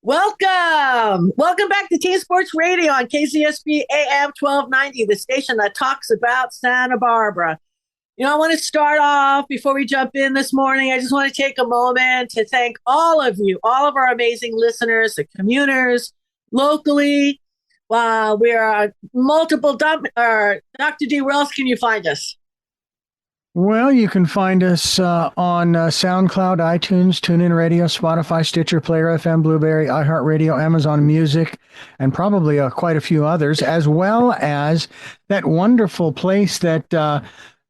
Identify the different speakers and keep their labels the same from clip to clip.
Speaker 1: Welcome. Welcome back to Teen Sports Radio on KCSB AM 1290, the station that talks about Santa Barbara. I want to start off before we jump in this morning. I just want to take a moment to thank all of you, all of our amazing listeners, the commuters locally. We are multiple. Dr. D, where else can you find us?
Speaker 2: Well, you can find us on SoundCloud, iTunes, TuneIn Radio, Spotify, Stitcher, Player FM, Blueberry, iHeartRadio, Amazon Music, and probably quite a few others, as well as that wonderful place that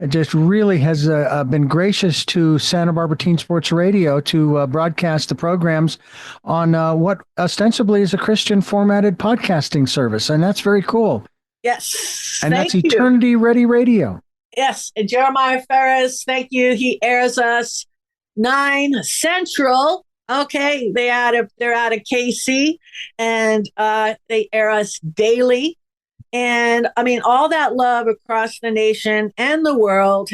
Speaker 2: just really has been gracious to Santa Barbara Teen Sports Radio to broadcast the programs on what ostensibly is a Christian formatted podcasting service. And that's very cool.
Speaker 1: Yes.
Speaker 2: And that's Eternity Ready Radio.
Speaker 1: Yes. And Jeremiah Ferris, thank you. He airs us 9 Central. Okay. They're out of KC, and they air us daily. And I mean, all that love across the nation and the world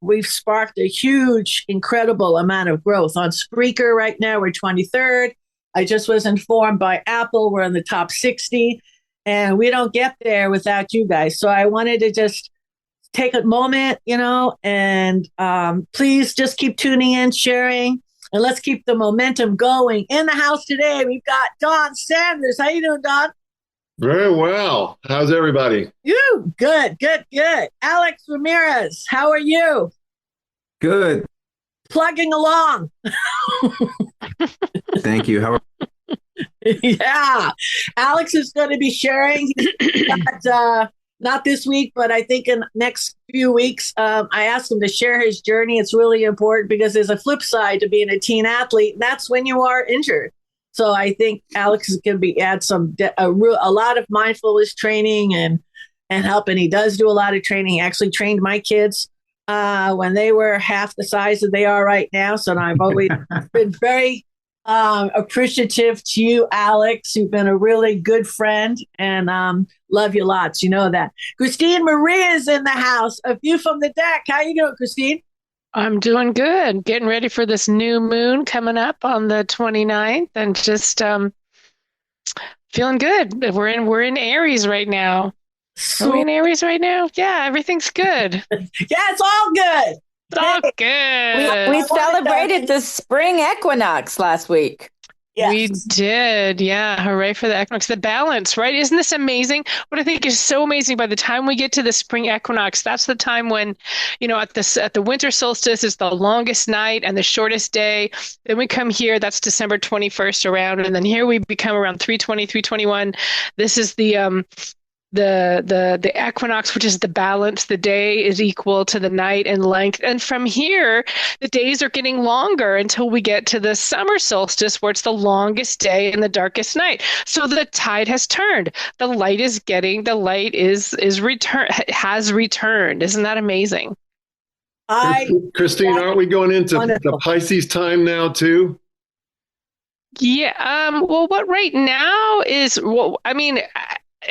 Speaker 1: we've sparked a huge, incredible amount of growth. On Spreaker right now, we're 23rd. I just was informed by Apple, we're in the top 60, and we don't get there without you guys. So I wanted to just take a moment, and please just keep tuning in, sharing, and let's keep the momentum going. In the house today, we've got Don Sanders. How you doing, Don?
Speaker 3: Very well. How's everybody?
Speaker 1: You good. Alex Ramirez, how are you?
Speaker 4: Good.
Speaker 1: Plugging along.
Speaker 4: Thank you. How are
Speaker 1: Yeah. Alex is going to be sharing. Not this week, but I think in next few weeks, I asked him to share his journey. It's really important because there's a flip side to being a teen athlete. And that's when you are injured. So I think Alex is going to add a lot of mindfulness training and help. And he does do a lot of training. He actually trained my kids when they were half the size that they are right now. So I've always been very appreciative to you, Alex. You've been a really good friend, and love you lots. You know that. Kristine Marie is in the house. A view from the deck. How you doing, Kristine?
Speaker 5: I'm doing good. Getting ready for this new moon coming up on the 29th, and just feeling good. We're in Aries right now. Are we in Aries right now? Yeah, everything's good.
Speaker 1: Yeah, it's all good.
Speaker 5: It's all good.
Speaker 6: We celebrated the spring equinox last week.
Speaker 1: Yes.
Speaker 5: We did. Yeah. Hooray for the equinox. The balance, right? Isn't this amazing? What I think is so amazing, by the time we get to the spring equinox, that's the time when, at the winter solstice is the longest night and the shortest day. Then we come here, that's December 21st around. And then here we become around 3:20, 3:21. This is the equinox, which is the balance. The day is equal to the night in length. And from here, the days are getting longer until we get to the summer solstice, where it's the longest day and the darkest night. So the tide has turned. The light has returned. Isn't that amazing?
Speaker 3: Kristine, aren't we going into the Pisces time now too?
Speaker 5: Yeah. Well, what right now is,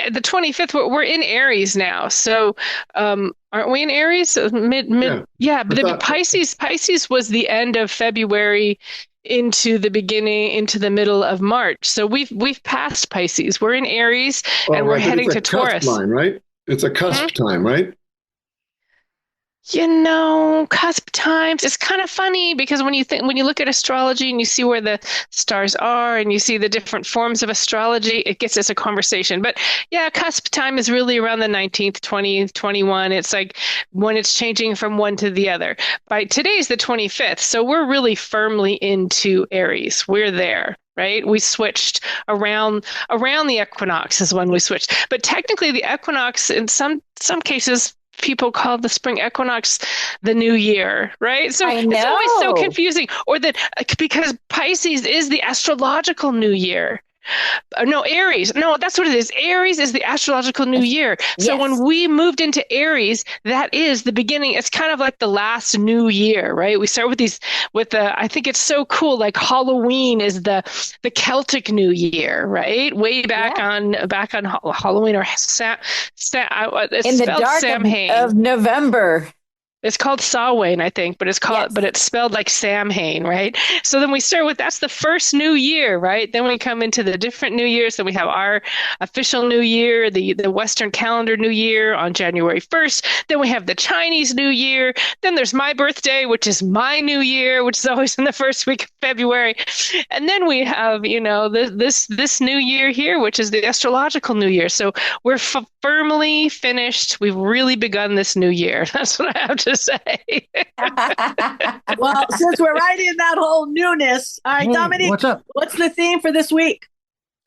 Speaker 5: the 25th, we're in Aries now. So aren't we in Aries? Yeah, but the Pisces was the end of February into the middle of March. So we've passed Pisces. We're in Aries, and we're heading to Taurus.
Speaker 3: Line, right? It's a cusp time, right?
Speaker 5: Cusp times, it's kind of funny because when you look at astrology and you see where the stars are and you see the different forms of astrology, it gets us a conversation. But yeah, cusp time is really around the 19th, 20th, 21. It's like when it's changing from one to the other. By today's the 25th, so we're really firmly into Aries. We're there. Right? We switched around the equinox is when we switched. But technically the equinox, in some cases, people call the spring equinox the new year, right? So it's always so confusing. Or that because Pisces is the astrological new year. No, Aries. No, that's what it is. Aries is the astrological new year. So when we moved into Aries, that is the beginning. It's kind of like the last new year, right? We start I think it's so cool. Like Halloween is the Celtic New Year, right? Way back on Halloween, or it's
Speaker 6: in the dark
Speaker 5: Samhain.
Speaker 6: of November.
Speaker 5: It's called Samhain, I think, but it's spelled like Samhain, right? So then we start with, that's the first new year, right? Then we come into the different new years. Then we have our official new year, the Western calendar new year on January 1st. Then we have the Chinese New Year. Then there's my birthday, which is my new year, which is always in the first week of February. And then we have, this new year here, which is the astrological new year. So we're firmly finished. We've really begun this new year. That's what I have to say.
Speaker 1: Well, since we're right in that whole newness, all right, Dominique,
Speaker 2: what's up?
Speaker 1: What's the theme for this week?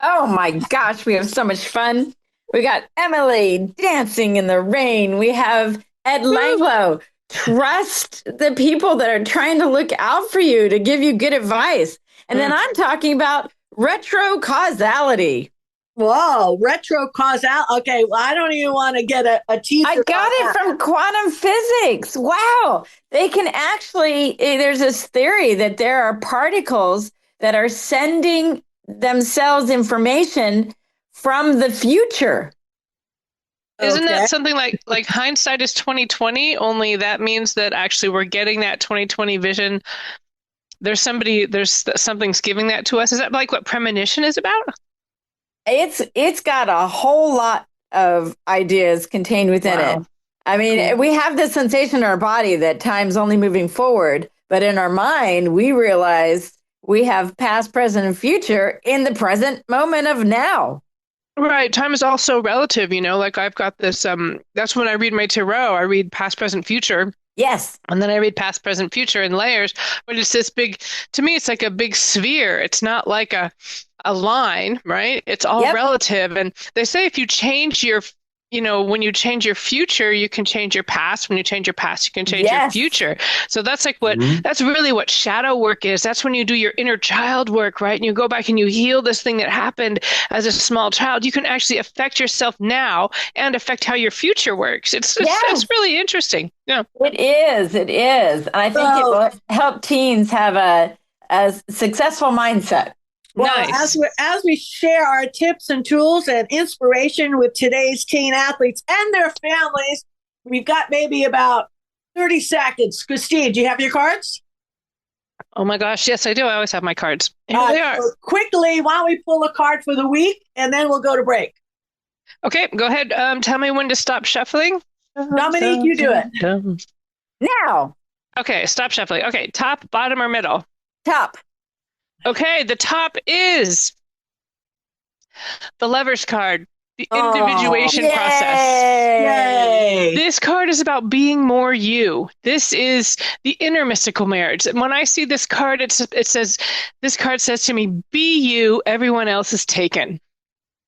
Speaker 6: Oh my gosh, we have so much fun. We got Emily dancing in the rain. We have Ed Langlo. Trust the people that are trying to look out for you to give you good advice. And then I'm talking about retro causality.
Speaker 1: Whoa, retro causal. Okay, well, I don't even want to get a teaser.
Speaker 6: I got it from quantum physics. Wow. They can actually, there's this theory that there are particles that are sending themselves information from the future.
Speaker 5: Isn't that something like hindsight is 2020? Only that means that actually we're getting that 2020 vision. There's something's giving that to us. Is that like what premonition is about?
Speaker 6: It's got a whole lot of ideas contained within it. I mean, we have this sensation in our body that time's only moving forward, but in our mind, we realize we have past, present, and future in the present moment of now.
Speaker 5: Right. Time is also relative, like I've got this, that's when I read my tarot, I read past, present, future.
Speaker 6: Yes.
Speaker 5: And then I read past, present, future in layers, but it's this big, to me, it's like a big sphere. It's not like a line, right? It's all relative. And they say if you change when you change your future, you can change your past. When you change your past, you can change your future. So that's like that's really what shadow work is. That's when you do your inner child work, right? And you go back and you heal this thing that happened as a small child. You can actually affect yourself now and affect how your future works. It's really interesting. Yeah.
Speaker 6: It is. And I think it will help teens have a successful mindset.
Speaker 1: Well,
Speaker 5: nice.
Speaker 1: as we share our tips and tools and inspiration with today's teen athletes and their families, we've got maybe about 30 seconds. Kristine, do you have your cards?
Speaker 5: Oh my gosh, yes, I do. I always have my cards. Here they are.
Speaker 1: So quickly, why don't we pull a card for the week, and then we'll go to break.
Speaker 5: Okay, go ahead. Tell me when to stop shuffling.
Speaker 1: Dominique, you do it.
Speaker 6: Now.
Speaker 5: Okay, stop shuffling. Okay, top, bottom, or middle?
Speaker 6: Top.
Speaker 5: Okay, the top is the Lovers card, the individuation process.
Speaker 1: Yay!
Speaker 5: This card is about being more you. This is the inner mystical marriage. When I see this card, this card says to me, be you, everyone else is taken.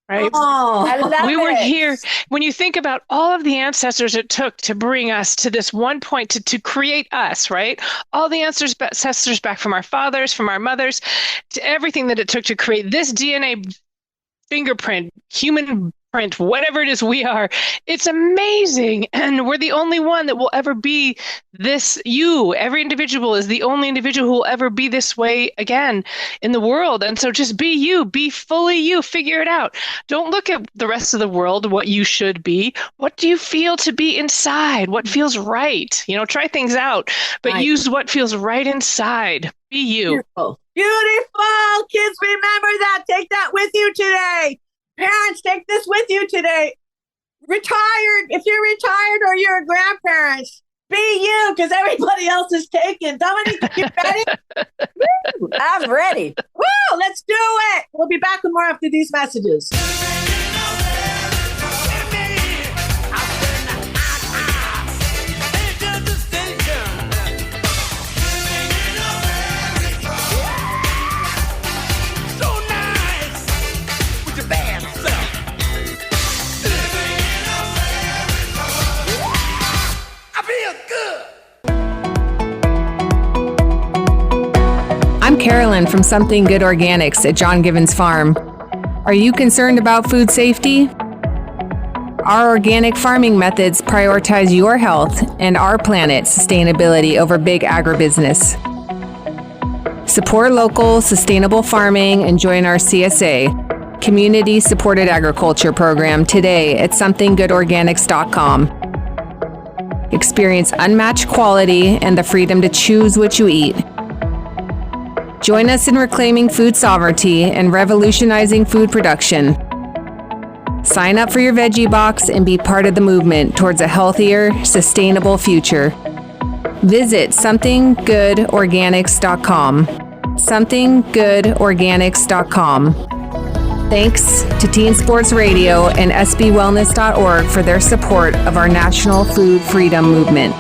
Speaker 5: Right?
Speaker 6: I love
Speaker 5: we were here. When you think about all of the ancestors it took to bring us to this one point, to create us, right? All the ancestors back from our fathers, from our mothers, to everything that it took to create this DNA fingerprint, human print, whatever it is we are. It's amazing. And we're the only one that will ever be this you. Every individual is the only individual who will ever be this way again in the world. And so just be you, be fully you, figure it out. Don't look at the rest of the world, what you should be. What do you feel to be inside? What feels right? Try things out, but use what feels right inside. Be you.
Speaker 1: Beautiful. Beautiful. Kids, remember that. Take that with you today. Parents, take this with you today. Retired, if you're retired or you're a grandparent, be you, because everybody else is taken. Dominique, you ready?
Speaker 6: I'm ready.
Speaker 1: Woo, let's do it. We'll be back with more after these messages.
Speaker 7: I'm Carolyn from Something Good Organics at John Givens Farm. Are you concerned about food safety? Our organic farming methods prioritize your health and our planet's sustainability over big agribusiness. Support local, sustainable farming and join our CSA, Community Supported Agriculture program today at somethinggoodorganics.com. Experience unmatched quality and the freedom to choose what you eat. Join us in reclaiming food sovereignty and revolutionizing food production. Sign up for your veggie box and be part of the movement towards a healthier, sustainable future. Visit somethinggoodorganics.com. Somethinggoodorganics.com. Thanks to Teen Sports Radio and sbwellness.org for their support of our national food freedom movement.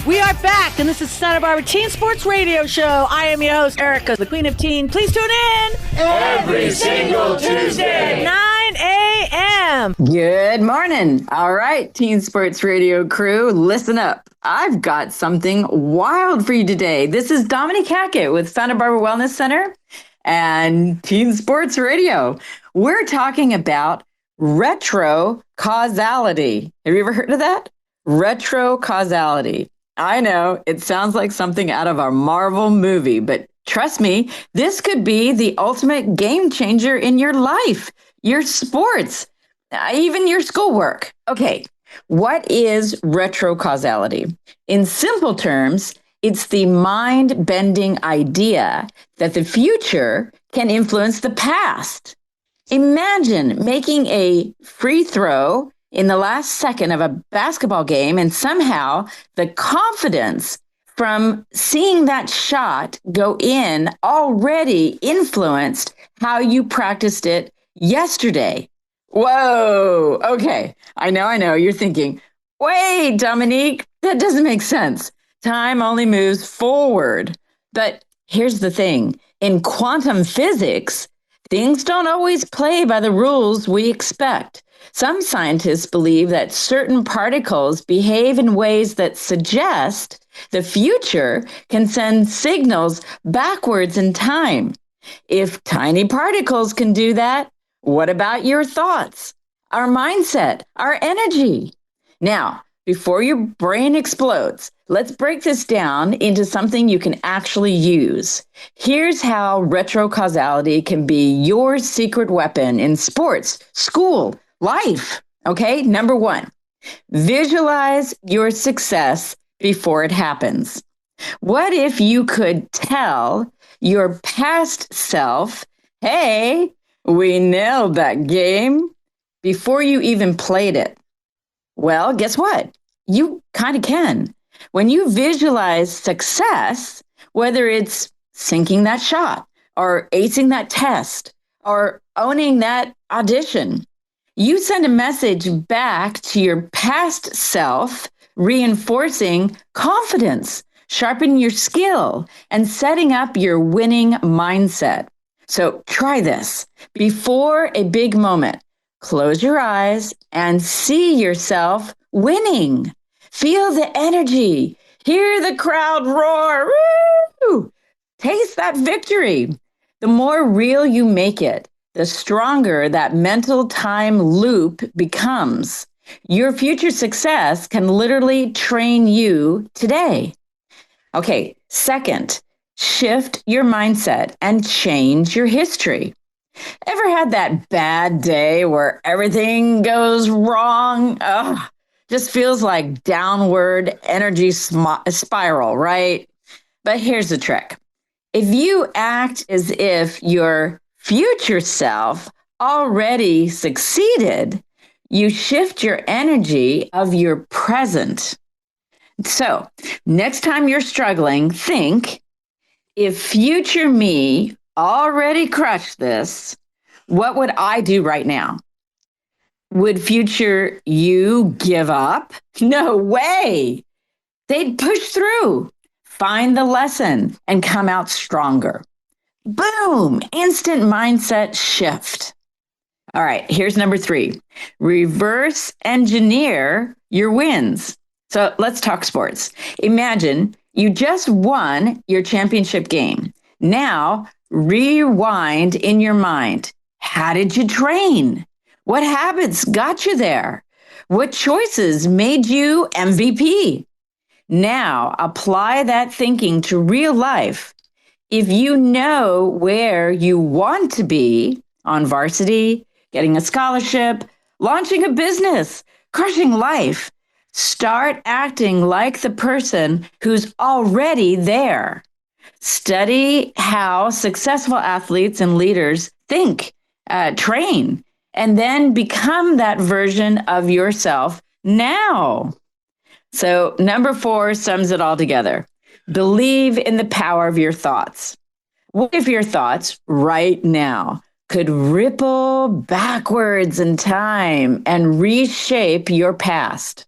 Speaker 1: We are back, and this is Santa Barbara Teen Sports Radio Show. I am your host, Erica, the Queen of Teen. Please tune in
Speaker 8: every single Tuesday,
Speaker 1: 9 a.m.
Speaker 6: Good morning. All right, Teen Sports Radio crew, listen up. I've got something wild for you today. This is Dominique Hackett with Santa Barbara Wellness Center and Teen Sports Radio. We're talking about retro causality. Have you ever heard of that? Retro causality. I know it sounds like something out of a Marvel movie, but trust me, this could be the ultimate game changer in your life, your sports, even your schoolwork. Okay, what is retro causality? In simple terms, it's the mind-bending idea that the future can influence the past. Imagine making a free throw in the last second of a basketball game, and somehow the confidence from seeing that shot go in already influenced how you practiced it yesterday. Whoa. Okay. I know. You're thinking, wait, Dominique, that doesn't make sense. Time only moves forward. But here's the thing. In quantum physics, things don't always play by the rules we expect. Some scientists believe that certain particles behave in ways that suggest the future can send signals backwards in time. If tiny particles can do that, what about your thoughts, our mindset, our energy? Now, before your brain explodes, let's break this down into something you can actually use. Here's how retrocausality can be your secret weapon in sports, school, life. Okay, number one, visualize your success before it happens. What if you could tell your past self, hey, we nailed that game, before you even played it? Well, guess what? You kind of can. When you visualize success, whether it's sinking that shot or acing that test or owning that audition, you send a message back to your past self, reinforcing confidence, sharpening your skill, and setting up your winning mindset. So try this. Before a big moment, close your eyes and see yourself winning. Feel the energy. Hear the crowd roar. Woo! Taste that victory. The more real you make it, the stronger that mental time loop becomes. Your future success can literally train you today. Okay, second, shift your mindset and change your history. Ever had that bad day where everything goes wrong? Just feels like downward energy spiral, right? But here's the trick. If you act as if your future self already succeeded, you shift your energy of your present. So next time you're struggling, think, if future me already crushed this, what would I do right now? Would future you give up? No way. They'd push through, find the lesson, and come out stronger. Boom! Instant mindset shift. All right, here's number 3. Reverse engineer your wins. So let's talk sports. Imagine you just won your championship game. Now, rewind in your mind. How did you train? What habits got you there? What choices made you MVP? Now, apply that thinking to real life. If you know where you want to be on varsity, getting a scholarship, launching a business, crushing life, start acting like the person who's already there. Study how successful athletes and leaders think, train, and then become that version of yourself now. So number 4 sums it all together. Believe in the power of your thoughts. What if your thoughts right now could ripple backwards in time and reshape your past?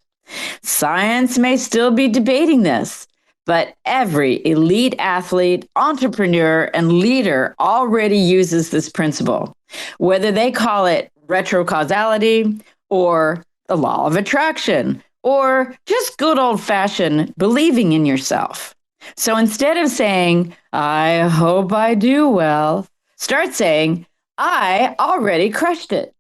Speaker 6: Science may still be debating this, but every elite athlete, entrepreneur, and leader already uses this principle, whether they call it retrocausality or the law of attraction or just good old-fashioned believing in yourself. So instead of saying, I hope I do well, start saying, I already crushed it.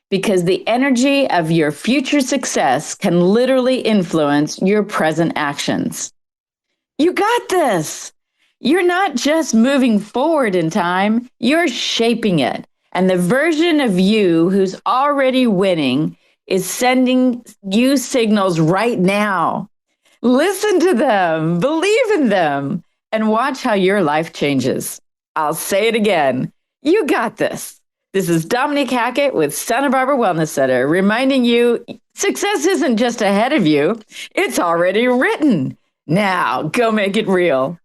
Speaker 6: Because the energy of your future success can literally influence your present actions. You got this. You're not just moving forward in time, you're shaping it. And the version of you who's already winning is sending you signals right now. Listen to them, believe in them, and watch how your life changes. I'll say it again. You got this. This is Dominique Hackett with Santa Barbara Wellness Center, reminding you success isn't just ahead of you, it's already written. Now, go make it real.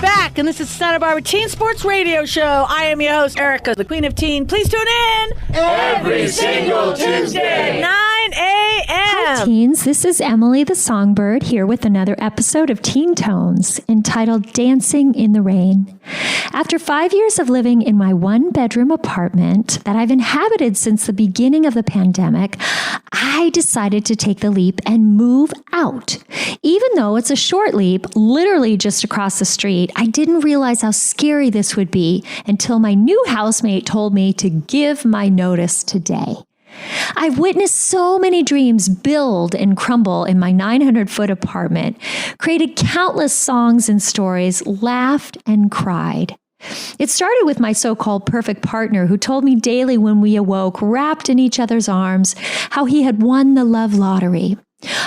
Speaker 1: Back, and this is Santa Barbara Teen Sports Radio Show. I am your host, Erica, the Queen of Teen. Please tune in
Speaker 8: every single Tuesday,
Speaker 1: 9 a.m.
Speaker 9: Hi, teens. This is Emily the Songbird here with another episode of Teen Tones entitled Dancing in the Rain. After 5 years of living in my one-bedroom apartment that I've inhabited since the beginning of the pandemic, I decided to take the leap and move out. Even though it's a short leap, literally just across the street, I didn't realize how scary this would be until my new housemate told me to give my notice today. I've witnessed so many dreams build and crumble in my 900-foot apartment, created countless songs and stories, laughed and cried. It started with my so-called perfect partner who told me daily when we awoke, wrapped in each other's arms, how he had won the love lottery.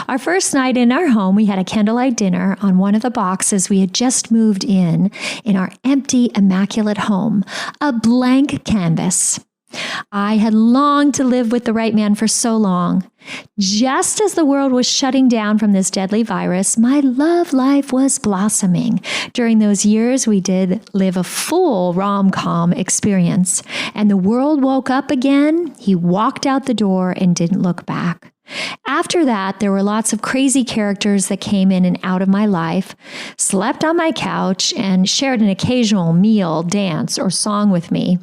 Speaker 9: Our first night in our home, we had a candlelight dinner on one of the boxes we had just moved in our empty, immaculate home, a blank canvas. I had longed to live with the right man for so long. Just as the world was shutting down from this deadly virus, my love life was blossoming. During those years, we did live a full rom-com experience. And the world woke up again. He walked out the door and didn't look back. After that, there were lots of crazy characters that came in and out of my life, slept on my couch, and shared an occasional meal, dance, or song with me.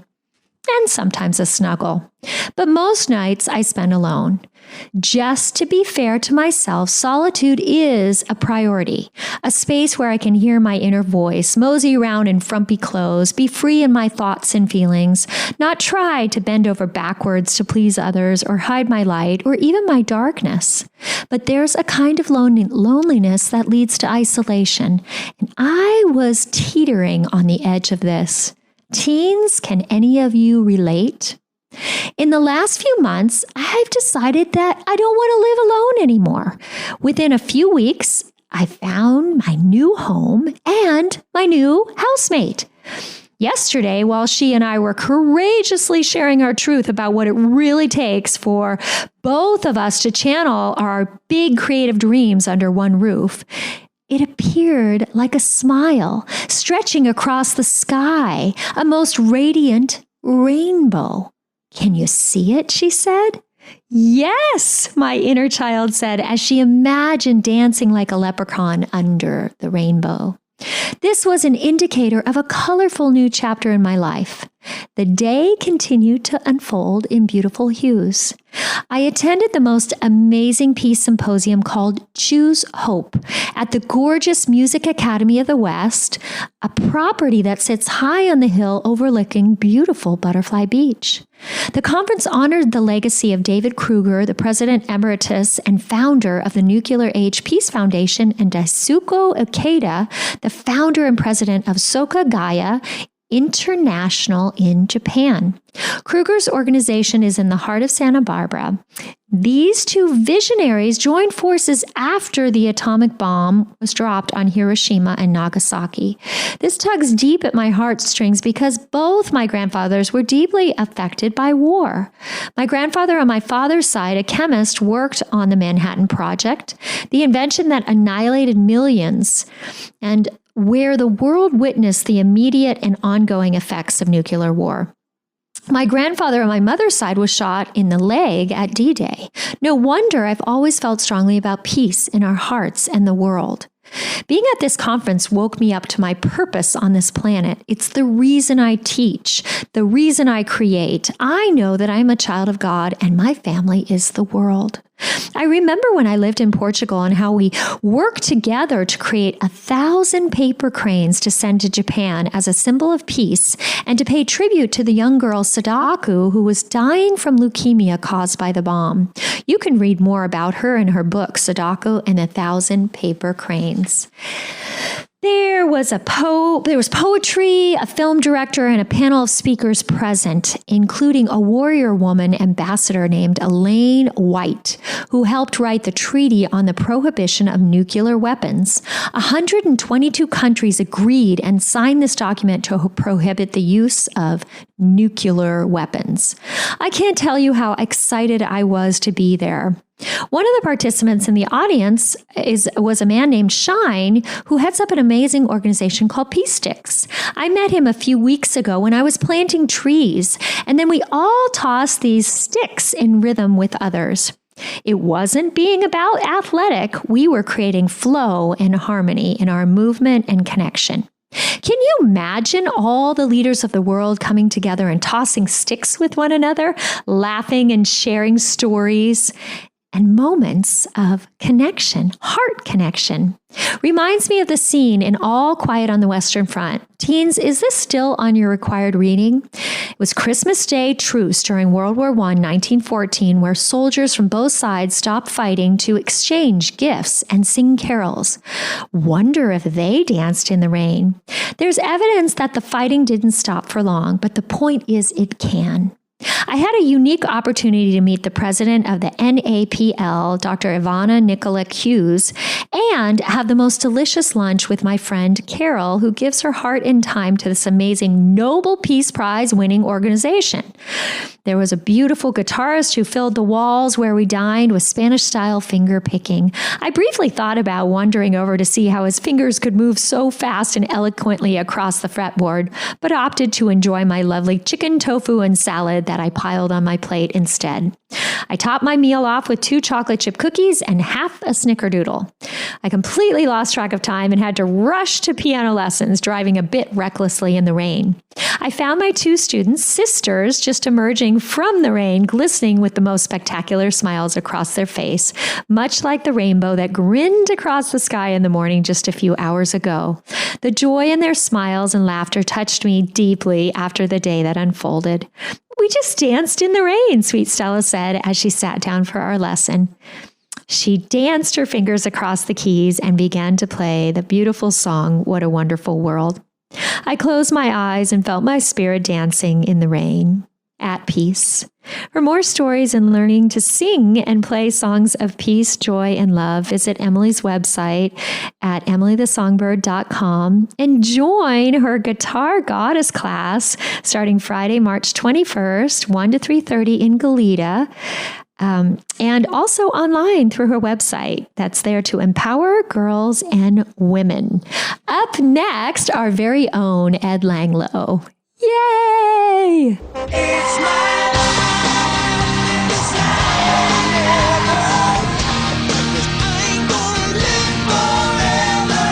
Speaker 9: And sometimes a snuggle. But most nights I spent alone. Just to be fair to myself, solitude is a priority, a space where I can hear my inner voice, mosey around in frumpy clothes, be free in my thoughts and feelings, not try to bend over backwards to please others or hide my light or even my darkness. But there's a kind of loneliness that leads to isolation, and I was teetering on the edge of this. Teens, can any of you relate? In the last few months, I've decided that I don't want to live alone anymore. Within a few weeks, I found my new home and my new housemate. Yesterday, while she and I were courageously sharing our truth about what it really takes for both of us to channel our big creative dreams under one roof, it appeared like a smile stretching across the sky, a most radiant rainbow. Can you see it? She said. Yes, my inner child said as she imagined dancing like a leprechaun under the rainbow. This was an indicator of a colorful new chapter in my life. The day continued to unfold in beautiful hues. I attended the most amazing peace symposium called Choose Hope at the gorgeous Music Academy of the West, a property that sits high on the hill overlooking beautiful Butterfly Beach. The conference honored the legacy of David Kruger, the president emeritus and founder of the Nuclear Age Peace Foundation, and Daisuke Ikeda, the founder and president of Soka Gaya International in Japan. Kruger's organization is in the heart of Santa Barbara. These two visionaries joined forces after the atomic bomb was dropped on Hiroshima and Nagasaki. This tugs deep at my heartstrings because both my grandfathers were deeply affected by war. My grandfather on my father's side, a chemist, worked on the Manhattan Project, the invention that annihilated millions, and where the world witnessed the immediate and ongoing effects of nuclear war. My grandfather on my mother's side was shot in the leg at D-Day. No wonder I've always felt strongly about peace in our hearts and the world. Being at this conference woke me up to my purpose on this planet. It's the reason I teach, the reason I create. I know that I'm a child of God and my family is the world. I remember when I lived in Portugal and how we worked together to create 1,000 paper cranes to send to Japan as a symbol of peace and to pay tribute to the young girl Sadako who was dying from leukemia caused by the bomb. You can read more about her in her book, Sadako and 1,000 Paper Cranes. There was poetry, a film director, and a panel of speakers present, including a warrior woman ambassador named Elaine White, who helped write the Treaty on the Prohibition of Nuclear Weapons. 122 countries agreed and signed this document to prohibit the use of nuclear weapons. I can't tell you how excited I was to be there. One of the participants in the audience was a man named Shine, who heads up an amazing organization called Peace Sticks. I met him a few weeks ago when I was planting trees, and then we all tossed these sticks in rhythm with others. It wasn't being about athletic. We were creating flow and harmony in our movement and connection. Can you imagine all the leaders of the world coming together and tossing sticks with one another, laughing and sharing stories? And moments of connection, heart connection. Reminds me of the scene in All Quiet on the Western Front. Teens, is this still on your required reading? It was Christmas Day truce during World War I, 1914, where soldiers from both sides stopped fighting to exchange gifts and sing carols. Wonder if they danced in the rain. There's evidence that the fighting didn't stop for long, but the point is it can. I had a unique opportunity to meet the president of the NAPL, Dr. Ivana Nikolic Hughes, and have the most delicious lunch with my friend Carol, who gives her heart and time to this amazing Nobel Peace Prize winning organization. There was a beautiful guitarist who filled the walls where we dined with Spanish-style finger picking. I briefly thought about wandering over to see how his fingers could move so fast and eloquently across the fretboard, but opted to enjoy my lovely chicken tofu and salad that I piled on my plate instead. I topped my meal off with 2 chocolate chip cookies and half a snickerdoodle. I completely lost track of time and had to rush to piano lessons, driving a bit recklessly in the rain. I found my 2 students, sisters, just emerging from the rain, glistening with the most spectacular smiles across their face, much like the rainbow that grinned across the sky in the morning just a few hours ago. The joy in their smiles and laughter touched me deeply after the day that unfolded. We just danced in the rain, Sweet Stella said as she sat down for our lesson. She danced her fingers across the keys and began to play the beautiful song, What a Wonderful World. I closed my eyes and felt my spirit dancing in the rain, at peace. For more stories and learning to sing and play songs of peace, joy, and love, visit Emily's website at emilythesongbird.com and join her Guitar Goddess class starting Friday, March 21st, 1 to 3:30 in Goleta. And also online through her website that's there to empower girls and women. Up next, our very own Ed Langlow. Yay! It's my life, it's I ain't gonna live forever.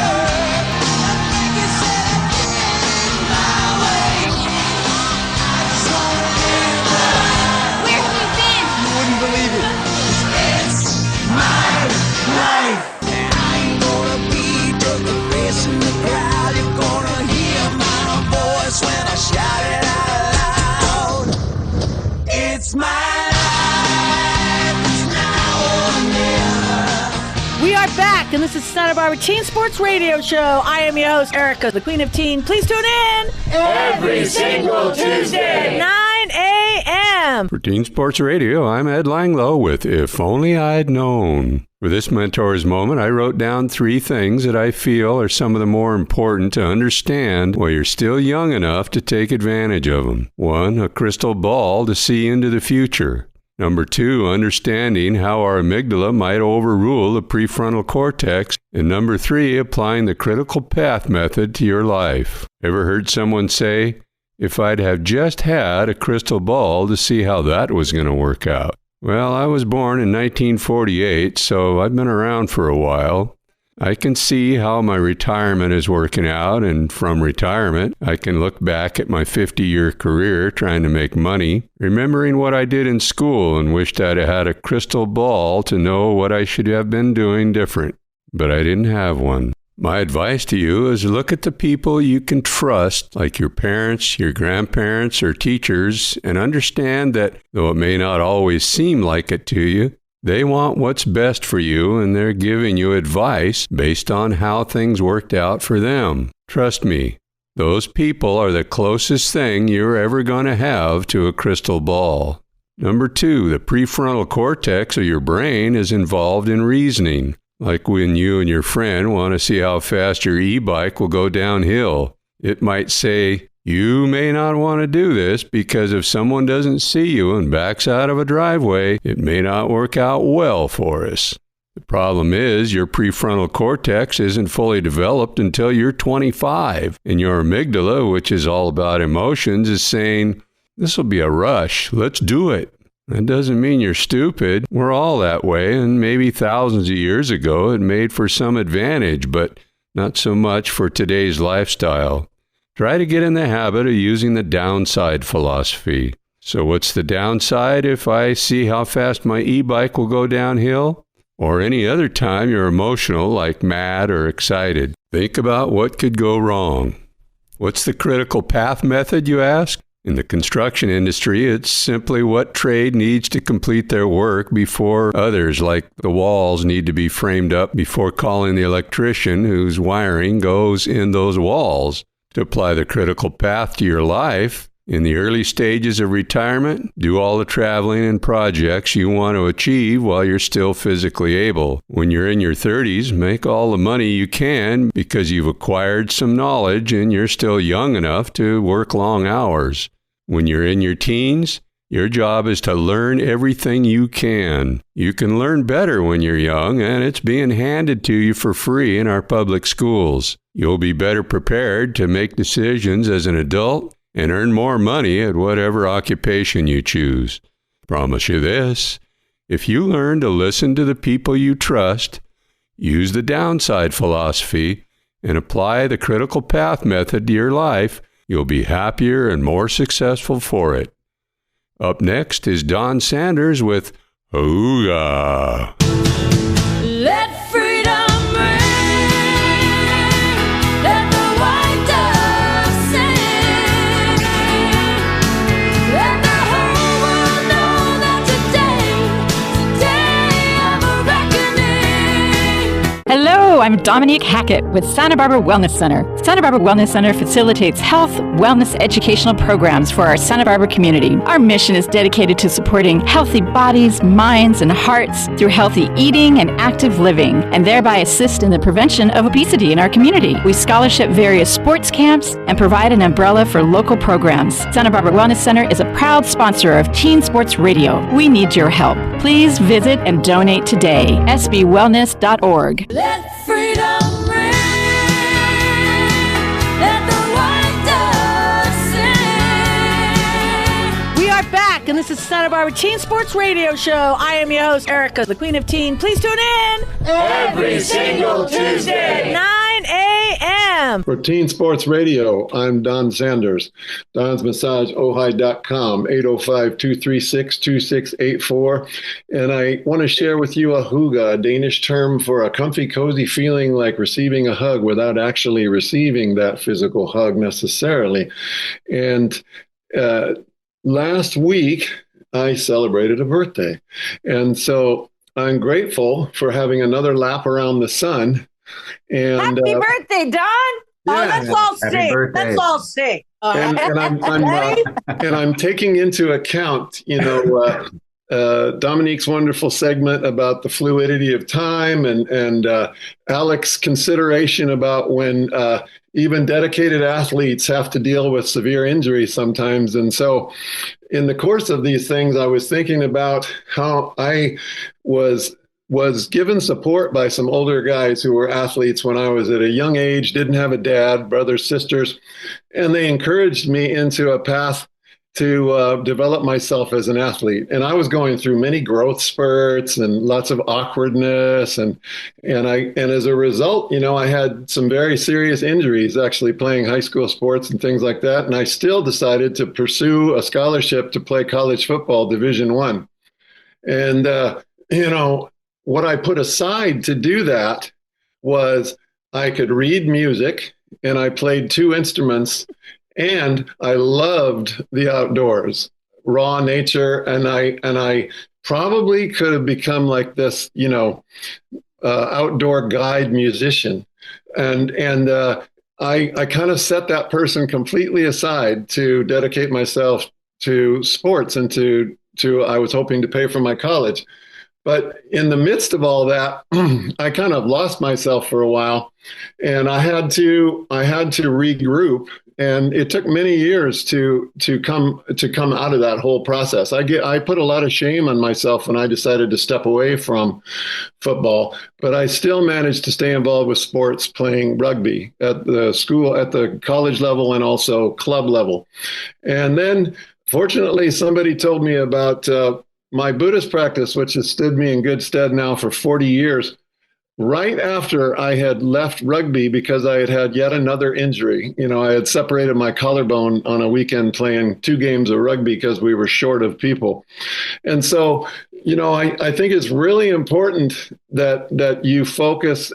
Speaker 1: and this is Santa Barbara Teen Sports Radio Show. I am your host, Erica, the Queen of Teen. Please tune in
Speaker 8: every single Tuesday,
Speaker 1: 9 a.m.
Speaker 10: For Teen Sports Radio, I'm Ed Langlow with If Only I'd Known. For this Mentor's Moment, I wrote down 3 things that I feel are some of the more important to understand while you're still young enough to take advantage of them. 1, a crystal ball to see into the future. Number 2, understanding how our amygdala might overrule the prefrontal cortex. And number 3, applying the critical path method to your life. Ever heard someone say, if I'd have just had a crystal ball to see how that was going to work out? Well, I was born in 1948, so I've been around for a while. I can see how my retirement is working out, and from retirement, I can look back at my 50-year career trying to make money, remembering what I did in school and wished I'd had a crystal ball to know what I should have been doing different. But I didn't have one. My advice to you is look at the people you can trust, like your parents, your grandparents, or teachers, and understand that, though it may not always seem like it to you, they want what's best for you, and they're giving you advice based on how things worked out for them. Trust me, those people are the closest thing you're ever going to have to a crystal ball. Number 2, the prefrontal cortex of your brain is involved in reasoning. Like when you and your friend want to see how fast your e-bike will go downhill. It might say, you may not want to do this because if someone doesn't see you and backs out of a driveway, it may not work out well for us. The problem is your prefrontal cortex isn't fully developed until you're 25, and your amygdala, which is all about emotions, is saying, this will be a rush, let's do it. That doesn't mean you're stupid. We're all that way, and maybe thousands of years ago it made for some advantage, but not so much for today's lifestyle. Try to get in the habit of using the downside philosophy. So what's the downside if I see how fast my e-bike will go downhill? Or any other time you're emotional, like mad or excited. Think about what could go wrong. What's the critical path method, you ask? In the construction industry, it's simply what trade needs to complete their work before others, like the walls, need to be framed up before calling the electrician whose wiring goes in those walls. To apply the critical path to your life, in the early stages of retirement, do all the traveling and projects you want to achieve while you're still physically able. When you're in your 30s, make all the money you can because you've acquired some knowledge and you're still young enough to work long hours. When you're in your teens, your job is to learn everything you can. You can learn better when you're young, and it's being handed to you for free in our public schools. You'll be better prepared to make decisions as an adult and earn more money at whatever occupation you choose. Promise you this, if you learn to listen to the people you trust, use the downside philosophy, and apply the critical path method to your life, you'll be happier and more successful for it. Up next is Don Sanders with Hooga.
Speaker 8: Let freedom ring. Let the white dove sing. Let the whole world know that today's the day of a reckoning.
Speaker 11: Hello, I'm Dominique Hackett with Santa Barbara Wellness Center. Santa Barbara Wellness Center facilitates health, wellness, educational programs for our Santa Barbara community. Our mission is dedicated to supporting healthy bodies, minds, and hearts through healthy eating and active living, and thereby assist in the prevention of obesity in our community. We scholarship various sports camps and provide an umbrella for local programs. Santa Barbara Wellness Center is a proud sponsor of Teen Sports Radio. We need your help. Please visit and donate today. sbwellness.org.
Speaker 8: Let freedom ring. Let the white dove sing.
Speaker 1: We are back, and this is Santa Barbara Teen Sports Radio Show. I am your host, Erica, the Queen of Teen. Please tune in
Speaker 8: every single Tuesday,
Speaker 1: 9 a.m.
Speaker 3: For Teen Sports Radio, I'm Don Sanders. DonsMassageOhio.com, 805-236-2684. And I want to share with you a hygge, a Danish term for a comfy, cozy feeling like receiving a hug without actually receiving that physical hug necessarily. And last week, I celebrated a birthday. And so I'm grateful for having another lap around the sun. And
Speaker 6: Happy birthday, Don.
Speaker 1: Oh, let's all
Speaker 4: Happy
Speaker 1: sing.
Speaker 4: birthday.
Speaker 1: Let's all sing. All right.
Speaker 3: and I'm taking into account, Dominique's wonderful segment about the fluidity of time, and Alex's consideration about when even dedicated athletes have to deal with severe injury sometimes. And so, in the course of these things, I was thinking about how I was given support by some older guys who were athletes when I was at a young age, didn't have a dad, brothers, sisters, and they encouraged me into a path to develop myself as an athlete. And I was going through many growth spurts and lots of awkwardness. And as a result, I had some very serious injuries actually playing high school sports and things like that. And I still decided to pursue a scholarship to play college football, Division I. And, what I put aside to do that was I could read music, and I played 2 instruments, and I loved the outdoors, raw nature. And I probably could have become like this, outdoor guide musician. And I kind of set that person completely aside to dedicate myself to sports and to I was hoping to pay for my college. But in the midst of all that, I kind of lost myself for a while, and I had to regroup. And it took many years to come out of that whole process. I put a lot of shame on myself when I decided to step away from football, but I still managed to stay involved with sports, playing rugby at the college level, and also club level. And then, fortunately, somebody told me about my Buddhist practice, which has stood me in good stead now for 40 years, right after I had left rugby because I had had yet another injury. I had separated my collarbone on a weekend playing 2 games of rugby because we were short of people. And so, I think it's really important that you focus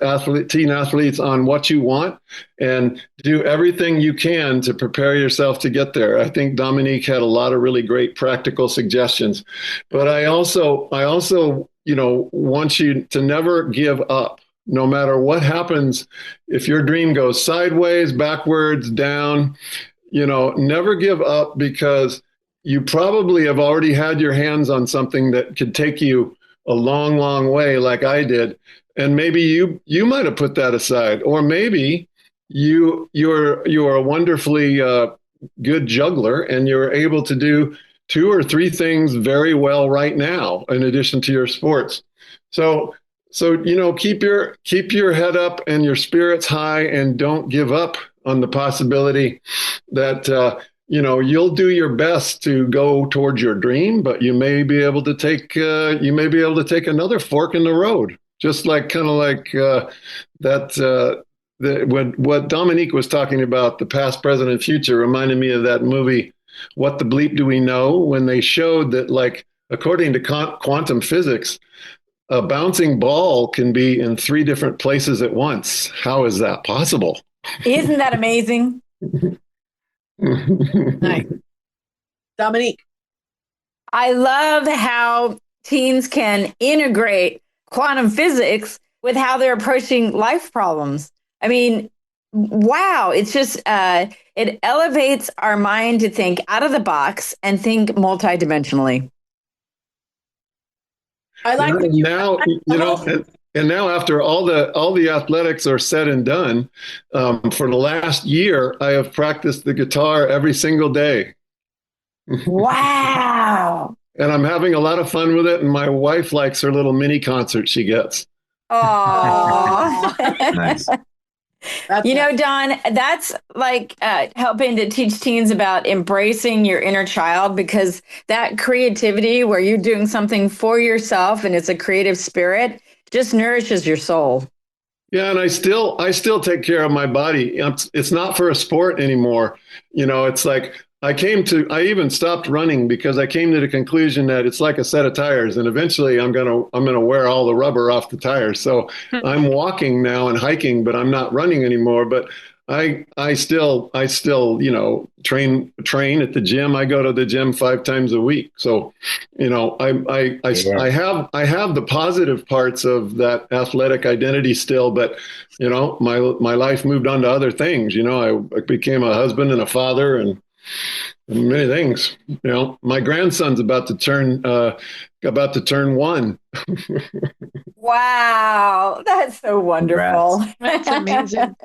Speaker 3: teen athletes on what you want and do everything you can to prepare yourself to get there. I think Dominique had a lot of really great practical suggestions, but I also want you to never give up, no matter what happens. If your dream goes sideways, backwards, down, never give up, because you probably have already had your hands on something that could take you a long, long way, like I did. And maybe you might have put that aside, or maybe you're a wonderfully good juggler, and you're able to do 2 or 3 things very well right now, in addition to your sports. So keep your head up and your spirits high, and don't give up on the possibility that you'll do your best to go towards your dream, but you may be able to take another fork in the road, just like what Dominique was talking about, the past, present, and future, reminded me of that movie, What the Bleep Do We Know? When they showed that, like, according to quantum physics, a bouncing ball can be in 3 different places at once. How is that possible?
Speaker 6: Isn't that amazing?
Speaker 1: Nice. Dominique.
Speaker 6: I love how teens can integrate quantum physics with how they're approaching life problems. I mean, wow, it's just, it elevates our mind to think out of the box and think multidimensionally.
Speaker 1: I like
Speaker 3: And now, after all the athletics are said and done, for the last year, I have practiced the guitar every single day.
Speaker 6: Wow.
Speaker 3: And I'm having a lot of fun with it. And my wife likes her little mini concert she gets.
Speaker 6: Oh,
Speaker 4: Nice.
Speaker 6: Don, that's like helping to teach teens about embracing your inner child, because that creativity where you're doing something for yourself and it's a creative spirit just nourishes your soul.
Speaker 3: Yeah, and I still take care of my body. It's not for a sport anymore. It's like I even stopped running because I came to the conclusion that it's like a set of tires, and eventually I'm gonna wear all the rubber off the tires. So I'm walking now and hiking, but I'm not running anymore. But I still, train at the gym. I go to the gym 5 times a week. So, I have the positive parts of that athletic identity still, but, my life moved on to other things. I became a husband and a father and many things. My grandson's about to turn 1.
Speaker 6: Wow, that's so wonderful.
Speaker 5: That's amazing.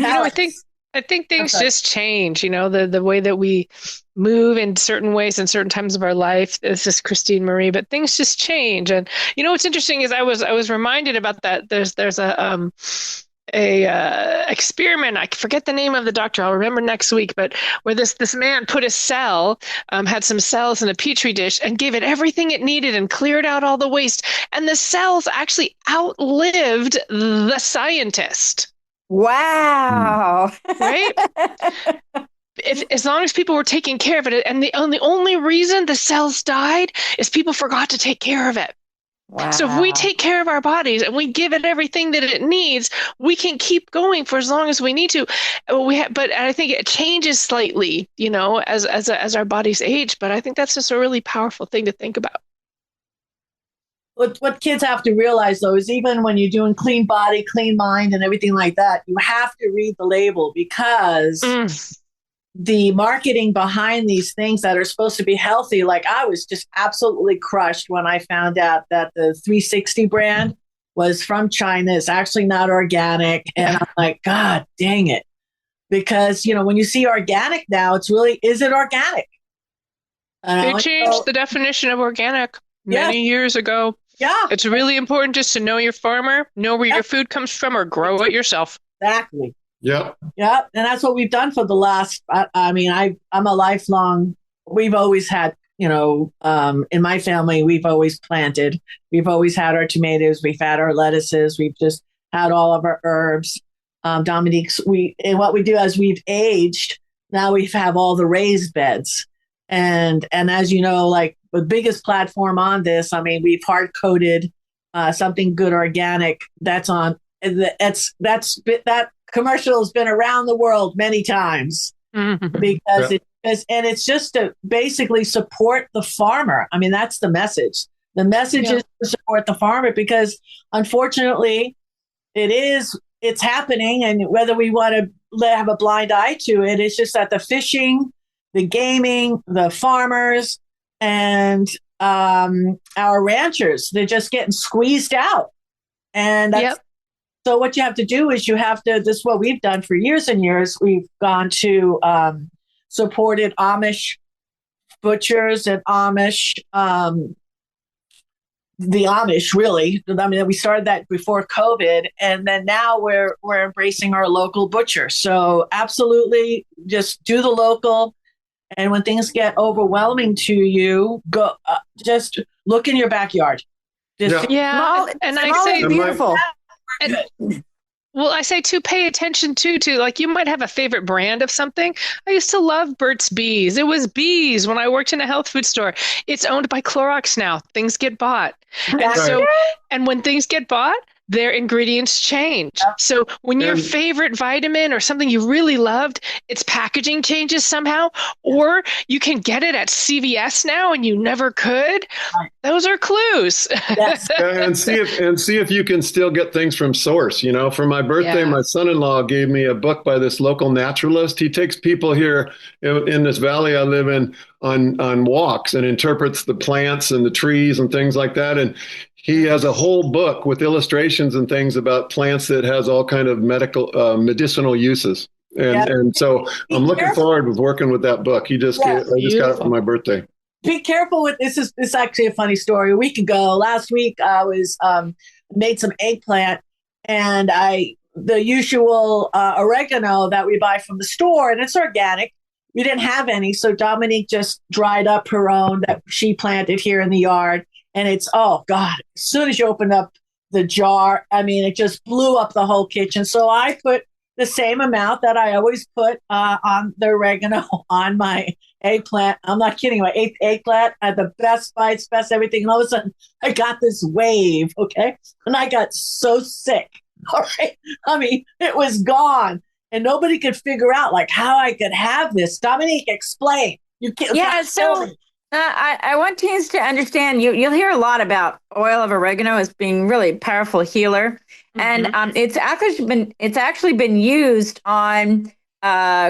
Speaker 5: I think things just change, the way that we move in certain ways in certain times of our life. This is Kristine Marie, but things just change. And what's interesting is I was reminded about that. There's a experiment. I forget the name of the doctor. I'll remember next week. But where this man put a cell, had some cells in a petri dish, and gave it everything it needed and cleared out all the waste. And the cells actually outlived the scientist.
Speaker 6: Wow!
Speaker 5: Right? As long as people were taking care of it, and the only reason the cells died is people forgot to take care of it.
Speaker 6: Wow.
Speaker 5: So if we take care of our bodies and we give it everything that it needs, we can keep going for as long as we need to. But I think it changes slightly, as our bodies age. But I think that's just a really powerful thing to think about.
Speaker 1: What kids have to realize, though, is even when you're doing clean body, clean mind, and everything like that, you have to read the label, because the marketing behind these things that are supposed to be healthy, like I was just absolutely crushed when I found out that the 360 brand was from China. It's actually not organic. And I'm like, God dang it. Because, when you see organic now, it's really, is it organic?
Speaker 5: They changed the definition of organic many years ago.
Speaker 1: Yeah.
Speaker 5: It's really important just to know your farmer, know where your food comes from, or grow it yourself.
Speaker 1: Exactly.
Speaker 3: Yep.
Speaker 1: Yep. And that's what we've done for the last, I'm a lifelong, we've always had, in my family, we've always planted. We've always had our tomatoes. We've had our lettuces. We've just had all of our herbs. Dominique's, and what we do as we've aged, now we have all the raised beds. And as you know, like the biggest platform on this, we've hard coded Something Good Organic. That's on, that commercial has been around the world many times, because it's just to basically support the farmer. That's the message. The message is to support the farmer, because unfortunately it's happening. And whether we want to have a blind eye to it, it's just that the fishing, the gaming, the farmers, and our ranchers, they're just getting squeezed out. And that's, so what you have to do is this is what we've done for years and years. We've gone to supported Amish butchers and Amish, the Amish, really. We started that before COVID, and then now we're embracing our local butcher. So absolutely, just do the local. And when things get overwhelming to you, go just look in your backyard.
Speaker 5: And I say
Speaker 6: beautiful.
Speaker 5: Well, I say too, pay attention to like, you might have a favorite brand of something. I used to love Burt's Bees. It was bees when I worked in a health food store. It's owned by Clorox now. Things get bought. And when things get bought, their ingredients change. Yep. So when your favorite vitamin or something you really loved, its packaging changes somehow, or you can get it at CVS now and you never could. Right. Those are clues.
Speaker 1: Yes.
Speaker 3: And see if you can still get things from source. For my birthday, my son-in-law gave me a book by this local naturalist. He takes people here in this valley I live in on walks and interprets the plants and the trees and things like that. And he has a whole book with illustrations and things about plants that has all kind of medicinal uses. And so I'm looking forward to working with that book. I just got it for my birthday.
Speaker 1: Be careful with this. Is actually a funny story. Last week, I was made some eggplant, and the usual oregano that we buy from the store, and it's organic. We didn't have any, so Dominique just dried up her own that she planted here in the yard. And it's, oh God, as soon as you open up the jar, it just blew up the whole kitchen. So I put the same amount that I always put on the oregano on my eggplant. I'm not kidding. My eggplant had the best bites, best everything. And all of a sudden I got this wave. Okay. And I got so sick. All right. I mean, it was gone. And nobody could figure out like how I could have this. Dominique, explain. You can't.
Speaker 6: Yeah, so I want teens to understand. You'll hear a lot about oil of oregano as being really powerful healer, and it's actually been used on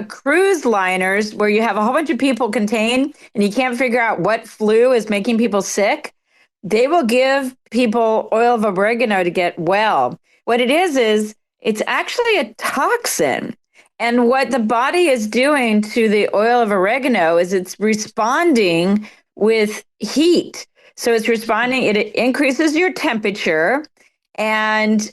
Speaker 6: cruise liners where you have a whole bunch of people contained, and you can't figure out what flu is making people sick. They will give people oil of oregano to get well. What it is it's actually a toxin. And what the body is doing to the oil of oregano is it's responding with heat. So it's responding, it increases your temperature. And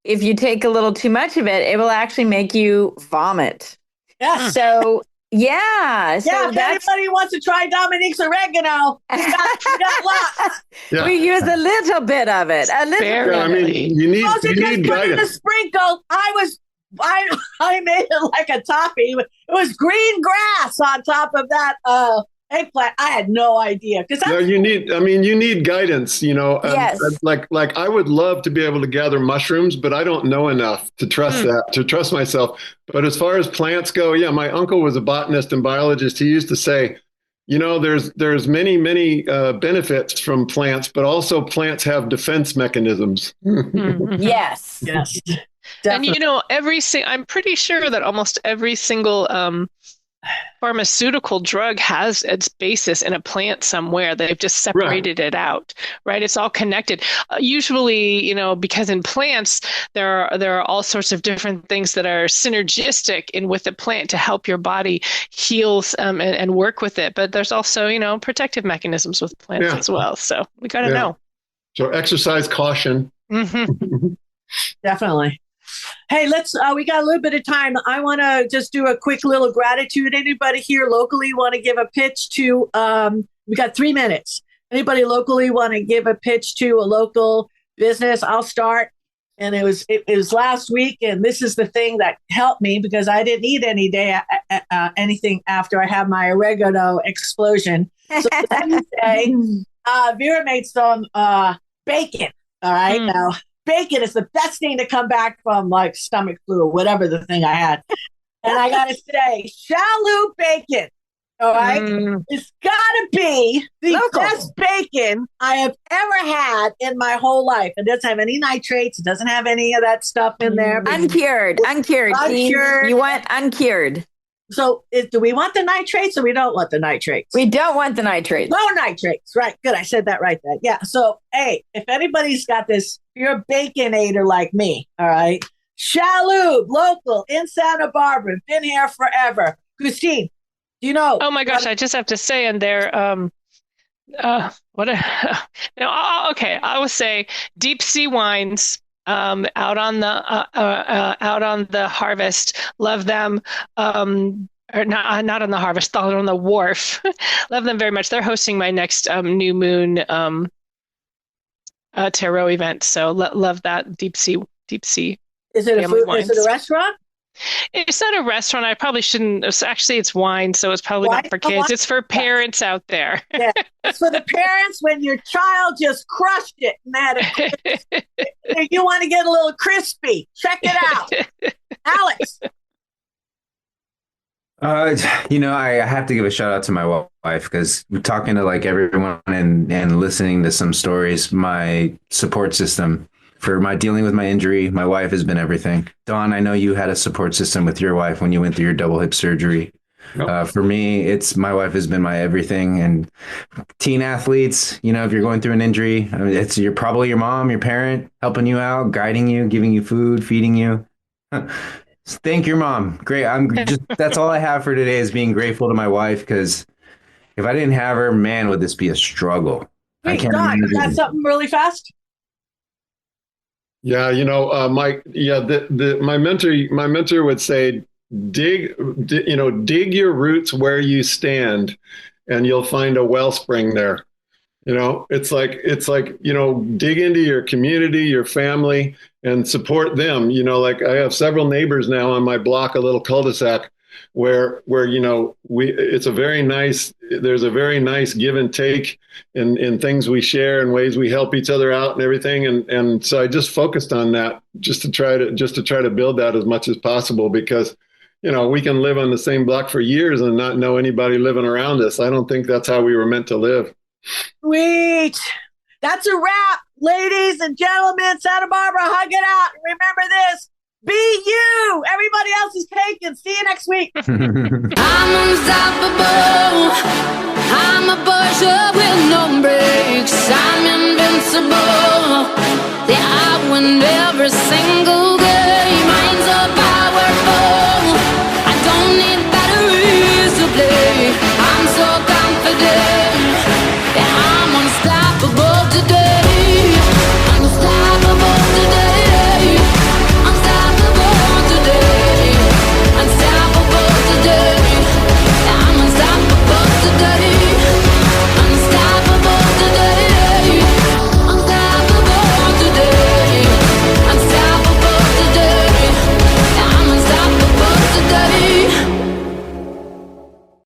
Speaker 6: if you take a little too much of it, it will actually make you vomit.
Speaker 1: Yeah.
Speaker 6: So, yeah. So
Speaker 1: if anybody wants to try Dominique's oregano, we got lots.
Speaker 3: Yeah.
Speaker 6: We use a little bit of it. A little
Speaker 3: Yeah,
Speaker 6: bit.
Speaker 3: I mean, you need
Speaker 1: Put in
Speaker 3: guidance.
Speaker 1: the sprinkle. I made it like a topping. It was green grass on top of that eggplant. I had no idea because
Speaker 3: You need guidance,
Speaker 6: Yes.
Speaker 3: like I would love to be able to gather mushrooms, but I don't know enough to trust to trust myself. But as far as plants go, yeah, my uncle was a botanist and biologist. He used to say, there's many benefits from plants, but also plants have defense mechanisms.
Speaker 6: Yes.
Speaker 1: yes.
Speaker 5: And I'm pretty sure that almost every single pharmaceutical drug has its basis in a plant somewhere. They've just separated it out, right? It's all connected. Usually, because in plants there are all sorts of different things that are synergistic with the plant to help your body heal and work with it. But there's also, protective mechanisms with plants as well. So we got to know.
Speaker 3: So exercise caution.
Speaker 1: Definitely. Hey, we got a little bit of time. I want to just do a quick little gratitude. Anybody here locally want to give a pitch to, we got 3 minutes. Anybody locally want to give a pitch to a local business? I'll start. And it was last week. And this is the thing that helped me because I didn't eat anything after I had my oregano explosion. So let me say, Vera made some bacon. All right. Now, bacon is the best thing to come back from like stomach flu or whatever the thing I had. And I got to say, Shallow bacon, all right? It's got to be the best bacon I have ever had in my whole life. It doesn't have any nitrates. It doesn't have any of that stuff in there.
Speaker 6: Uncured. You want uncured.
Speaker 1: So do we want the nitrates or we don't want the nitrates?
Speaker 6: We don't want the nitrates.
Speaker 1: No nitrates. Right. Good. I said that right then. Yeah. So, hey, if anybody's got this, if you're a baconator like me, all right, Shalhoub, local in Santa Barbara, been here forever. Kristine, do you know?
Speaker 5: Oh my gosh, I just have to say, and they're I would say deep sea wines. Out on the harvest, love them. Or not on the harvest, out on the wharf. Love them very much. They're hosting my next new moon tarot event. So love that deep sea.
Speaker 1: Is it is it a restaurant?
Speaker 5: It's not a restaurant. I probably shouldn't. Actually, it's wine, so it's probably not for kids. It's for parents out there.
Speaker 1: Yeah, it's for the parents when your child just crushed it and you want to get a little crispy. Check it out, Alex.
Speaker 4: I have to give a shout out to my wife because talking to like everyone and listening to some stories, my support system. For my dealing with my injury, my wife has been everything. Dawn, I know you had a support system with your wife when you went through your double hip surgery. Yep. For me, my wife has been my everything. And teen athletes, if you're going through an injury, you're probably your mom, your parent helping you out, guiding you, giving you food, feeding you. Thank your mom. Great. That's all I have for today is being grateful to my wife because if I didn't have her, man, would this be a struggle.
Speaker 1: Wait, Don, you got something really fast?
Speaker 3: Yeah, Mike. Yeah, my mentor would say, dig your roots where you stand, and you'll find a wellspring there. It's like dig into your community, your family, and support them. Like I have several neighbors now on my block, a little cul-de-sac, where there's a very nice give and take in things we share and ways we help each other out and everything. And so I just focused on that just to try to build that as much as possible, because we can live on the same block for years and not know anybody living around us. I don't think that's how we were meant to live.
Speaker 1: Sweet. That's a wrap, ladies and gentlemen. Santa Barbara, hug it out. Remember this. Be you. Everybody else is taken. See you next week.
Speaker 8: I'm unstoppable. I'm a pusher with no brakes. I'm invincible. Yeah, I win every single